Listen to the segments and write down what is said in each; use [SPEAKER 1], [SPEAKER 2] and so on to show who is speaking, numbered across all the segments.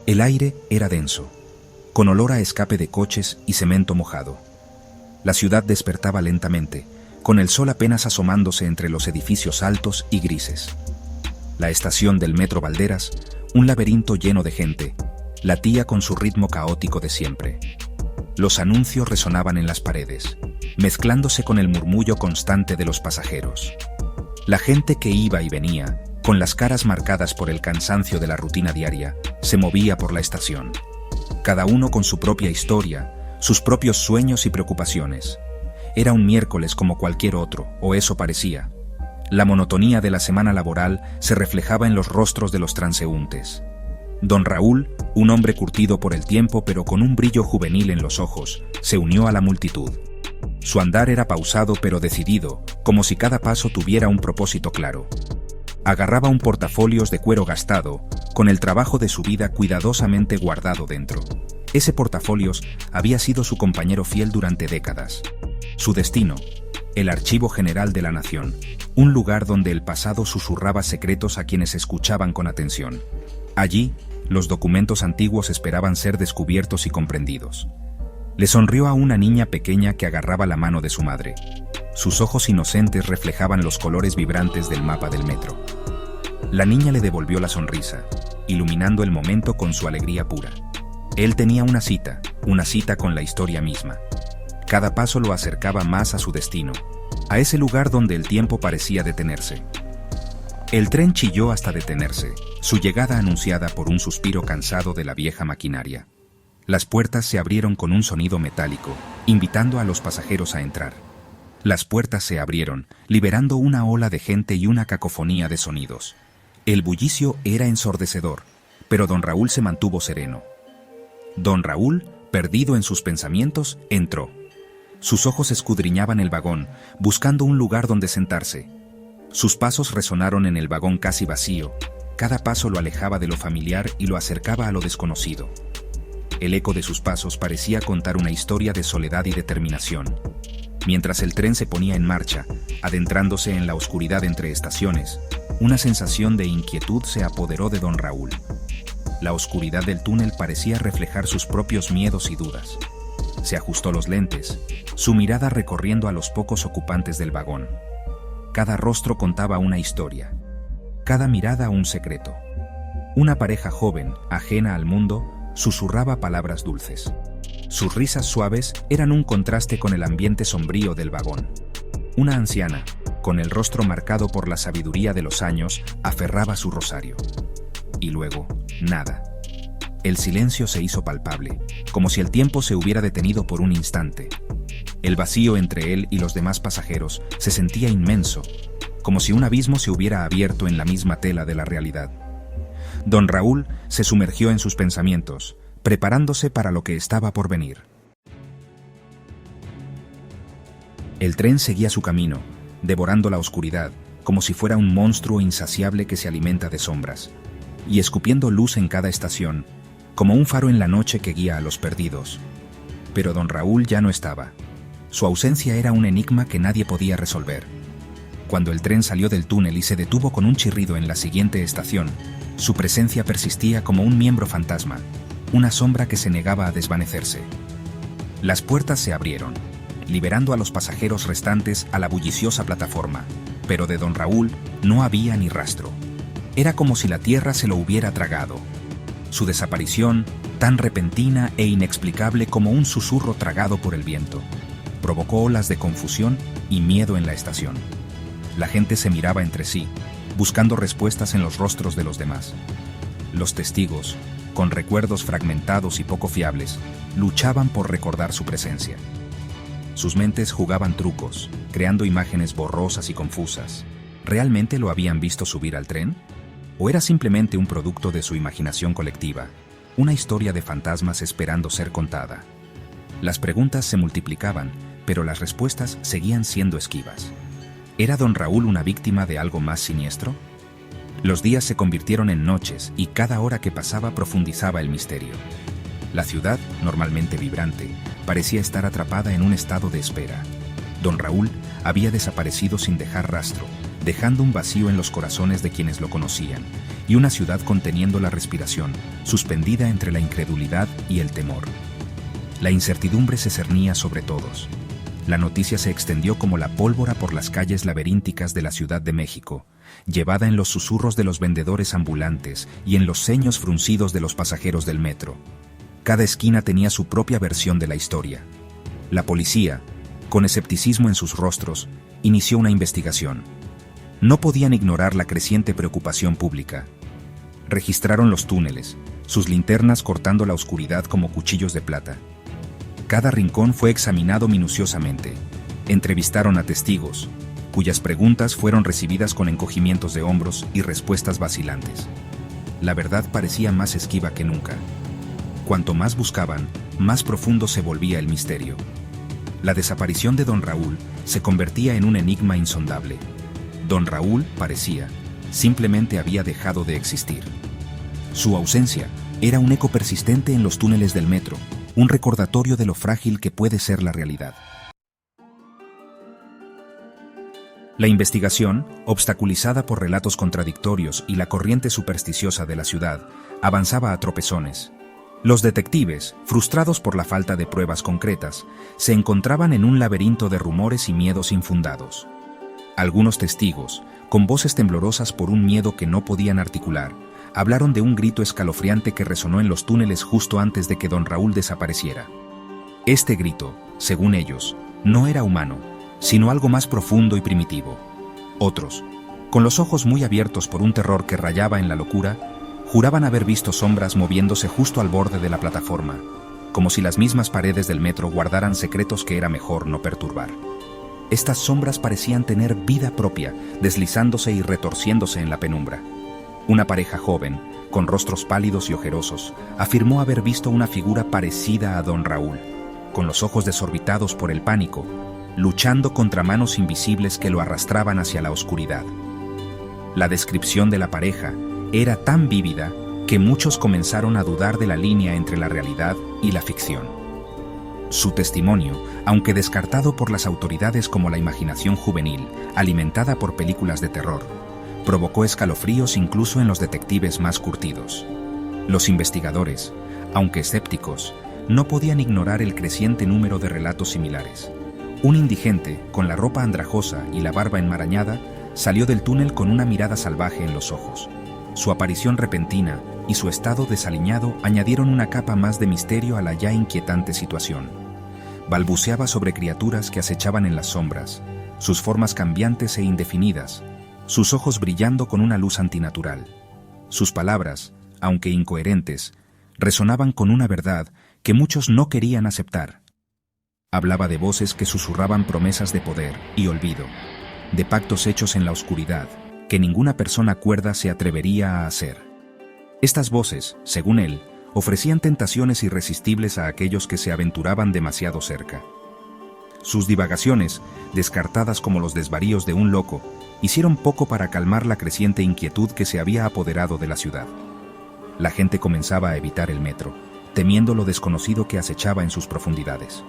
[SPEAKER 1] El aire era denso, con olor a escape de coches y cemento mojado. La ciudad despertaba lentamente, con el sol apenas asomándose entre los edificios altos y grises. La estación del Metro Valderas, un laberinto lleno de gente, latía con su ritmo caótico de siempre. Los anuncios resonaban en las paredes, mezclándose con el murmullo constante de los pasajeros. La gente que iba y venía, con las caras marcadas por el cansancio de la rutina diaria, se movía por la estación. Cada uno con su propia historia, sus propios sueños y preocupaciones. Era un miércoles como cualquier otro, o eso parecía. La monotonía de la semana laboral se reflejaba en los rostros de los transeúntes. Don Raúl, un hombre curtido por el tiempo pero con un brillo juvenil en los ojos, se unió a la multitud. Su andar era pausado pero decidido, como si cada paso tuviera un propósito claro. Agarraba un portafolios de cuero gastado, con el trabajo de su vida cuidadosamente guardado dentro. Ese portafolios había sido su compañero fiel durante décadas. Su destino, el Archivo General de la Nación, un lugar donde el pasado susurraba secretos a quienes escuchaban con atención. Allí, los documentos antiguos esperaban ser descubiertos y comprendidos. Le sonrió a una niña pequeña que agarraba la mano de su madre. Sus ojos inocentes reflejaban los colores vibrantes del mapa del metro. La niña le devolvió la sonrisa, iluminando el momento con su alegría pura. Él tenía una cita con la historia misma. Cada paso lo acercaba más a su destino, a ese lugar donde el tiempo parecía detenerse. El tren chilló hasta detenerse, su llegada anunciada por un suspiro cansado de la vieja maquinaria. Las puertas se abrieron con un sonido metálico, invitando a los pasajeros a entrar. Las puertas se abrieron, liberando una ola de gente y una cacofonía de sonidos. El bullicio era ensordecedor, pero don Raúl se mantuvo sereno. Don Raúl, perdido en sus pensamientos, entró. Sus ojos escudriñaban el vagón, buscando un lugar donde sentarse. Sus pasos resonaron en el vagón casi vacío. Cada paso lo alejaba de lo familiar y lo acercaba a lo desconocido. El eco de sus pasos parecía contar una historia de soledad y determinación. Mientras el tren se ponía en marcha, adentrándose en la oscuridad entre estaciones, una sensación de inquietud se apoderó de don Raúl. La oscuridad del túnel parecía reflejar sus propios miedos y dudas. Se ajustó los lentes, su mirada recorriendo a los pocos ocupantes del vagón. Cada rostro contaba una historia, cada mirada un secreto. Una pareja joven, ajena al mundo, susurraba palabras dulces. Sus risas suaves eran un contraste con el ambiente sombrío del vagón. Una anciana, con el rostro marcado por la sabiduría de los años, aferraba su rosario. Y luego, nada. El silencio se hizo palpable, como si el tiempo se hubiera detenido por un instante. El vacío entre él y los demás pasajeros se sentía inmenso, como si un abismo se hubiera abierto en la misma tela de la realidad. Don Raúl se sumergió en sus pensamientos, preparándose para lo que estaba por venir. El tren seguía su camino, devorando la oscuridad, como si fuera un monstruo insaciable que se alimenta de sombras, y escupiendo luz en cada estación, como un faro en la noche que guía a los perdidos. Pero don Raúl ya no estaba. Su ausencia era un enigma que nadie podía resolver. Cuando el tren salió del túnel y se detuvo con un chirrido en la siguiente estación, su presencia persistía como un miembro fantasma, una sombra que se negaba a desvanecerse. Las puertas se abrieron, liberando a los pasajeros restantes a la bulliciosa plataforma, pero de don Raúl no había ni rastro. Era como si la tierra se lo hubiera tragado. Su desaparición, tan repentina e inexplicable como un susurro tragado por el viento, provocó olas de confusión y miedo en la estación. La gente se miraba entre sí, buscando respuestas en los rostros de los demás. Los testigos, con recuerdos fragmentados y poco fiables, luchaban por recordar su presencia. Sus mentes jugaban trucos, creando imágenes borrosas y confusas. ¿Realmente lo habían visto subir al tren? ¿O era simplemente un producto de su imaginación colectiva, una historia de fantasmas esperando ser contada? Las preguntas se multiplicaban, pero las respuestas seguían siendo esquivas. ¿Era don Raúl una víctima de algo más siniestro? Los días se convirtieron en noches y cada hora que pasaba profundizaba el misterio. La ciudad, normalmente vibrante, parecía estar atrapada en un estado de espera. Don Raúl había desaparecido sin dejar rastro, dejando un vacío en los corazones de quienes lo conocían, y una ciudad conteniendo la respiración, suspendida entre la incredulidad y el temor. La incertidumbre se cernía sobre todos. La noticia se extendió como la pólvora por las calles laberínticas de la Ciudad de México, llevada en los susurros de los vendedores ambulantes y en los ceños fruncidos de los pasajeros del metro. Cada esquina tenía su propia versión de la historia. La policía, con escepticismo en sus rostros, inició una investigación. No podían ignorar la creciente preocupación pública. Registraron los túneles, sus linternas cortando la oscuridad como cuchillos de plata. Cada rincón fue examinado minuciosamente. Entrevistaron a testigos, cuyas preguntas fueron recibidas con encogimientos de hombros y respuestas vacilantes. La verdad parecía más esquiva que nunca. Cuanto más buscaban, más profundo se volvía el misterio. La desaparición de don Raúl se convertía en un enigma insondable. Don Raúl, parecía, simplemente había dejado de existir. Su ausencia era un eco persistente en los túneles del metro, un recordatorio de lo frágil que puede ser la realidad. La investigación, obstaculizada por relatos contradictorios y la corriente supersticiosa de la ciudad, avanzaba a tropezones. Los detectives, frustrados por la falta de pruebas concretas, se encontraban en un laberinto de rumores y miedos infundados. Algunos testigos, con voces temblorosas por un miedo que no podían articular, hablaron de un grito escalofriante que resonó en los túneles justo antes de que don Raúl desapareciera. Este grito, según ellos, no era humano, sino algo más profundo y primitivo. Otros, con los ojos muy abiertos por un terror que rayaba en la locura, juraban haber visto sombras moviéndose justo al borde de la plataforma, como si las mismas paredes del metro guardaran secretos que era mejor no perturbar. Estas sombras parecían tener vida propia, deslizándose y retorciéndose en la penumbra. Una pareja joven, con rostros pálidos y ojerosos, afirmó haber visto una figura parecida a don Raúl, con los ojos desorbitados por el pánico, luchando contra manos invisibles que lo arrastraban hacia la oscuridad. La descripción de la pareja era tan vívida que muchos comenzaron a dudar de la línea entre la realidad y la ficción. Su testimonio, aunque descartado por las autoridades como la imaginación juvenil, alimentada por películas de terror, provocó escalofríos incluso en los detectives más curtidos. Los investigadores, aunque escépticos, no podían ignorar el creciente número de relatos similares. Un indigente, con la ropa andrajosa y la barba enmarañada, salió del túnel con una mirada salvaje en los ojos. Su aparición repentina y su estado desaliñado añadieron una capa más de misterio a la ya inquietante situación. Balbuceaba sobre criaturas que acechaban en las sombras, sus formas cambiantes e indefinidas, sus ojos brillando con una luz antinatural. Sus palabras, aunque incoherentes, resonaban con una verdad que muchos no querían aceptar. Hablaba de voces que susurraban promesas de poder y olvido, de pactos hechos en la oscuridad, que ninguna persona cuerda se atrevería a hacer. Estas voces, según él, ofrecían tentaciones irresistibles a aquellos que se aventuraban demasiado cerca. Sus divagaciones, descartadas como los desvaríos de un loco, hicieron poco para calmar la creciente inquietud que se había apoderado de la ciudad. La gente comenzaba a evitar el metro, temiendo lo desconocido que acechaba en sus profundidades.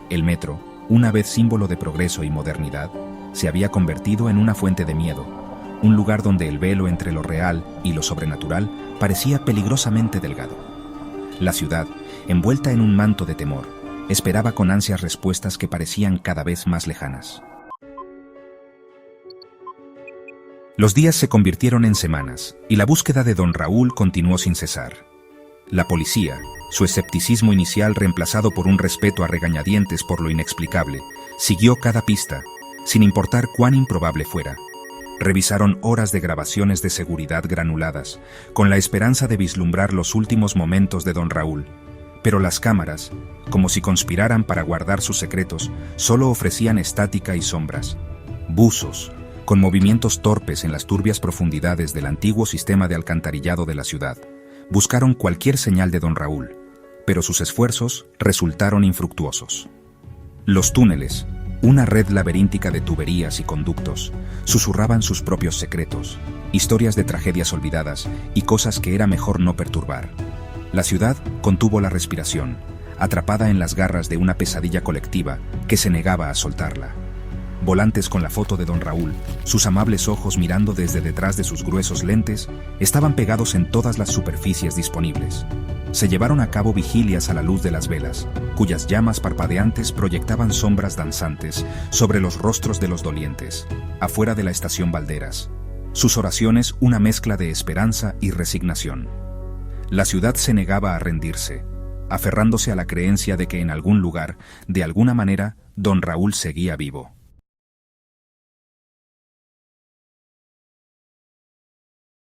[SPEAKER 1] El metro, una vez símbolo de progreso y modernidad, se había convertido en una fuente de miedo, un lugar donde el velo entre lo real y lo sobrenatural parecía peligrosamente delgado. La ciudad, envuelta en un manto de temor, esperaba con ansias respuestas que parecían cada vez más lejanas. Los días se convirtieron en semanas, y la búsqueda de don Raúl continuó sin cesar. La policía, su escepticismo inicial reemplazado por un respeto a regañadientes por lo inexplicable, siguió cada pista, sin importar cuán improbable fuera. Revisaron horas de grabaciones de seguridad granuladas, con la esperanza de vislumbrar los últimos momentos de don Raúl. Pero las cámaras, como si conspiraran para guardar sus secretos, solo ofrecían estática y sombras. Buzos, con movimientos torpes en las turbias profundidades del antiguo sistema de alcantarillado de la ciudad, buscaron cualquier señal de don Raúl, pero sus esfuerzos resultaron infructuosos. Los túneles, una red laberíntica de tuberías y conductos, susurraban sus propios secretos, historias de tragedias olvidadas y cosas que era mejor no perturbar. La ciudad contuvo la respiración, atrapada en las garras de una pesadilla colectiva que se negaba a soltarla. volantes con la foto de don Raúl, sus amables ojos mirando desde detrás de sus gruesos lentes, estaban pegados en todas las superficies disponibles. Se llevaron a cabo vigilias a la luz de las velas, cuyas llamas parpadeantes proyectaban sombras danzantes sobre los rostros de los dolientes, afuera de la estación Valderas. Sus oraciones una mezcla de esperanza y resignación. La ciudad se negaba a rendirse, aferrándose a la creencia de que en algún lugar, de alguna manera, don Raúl seguía vivo.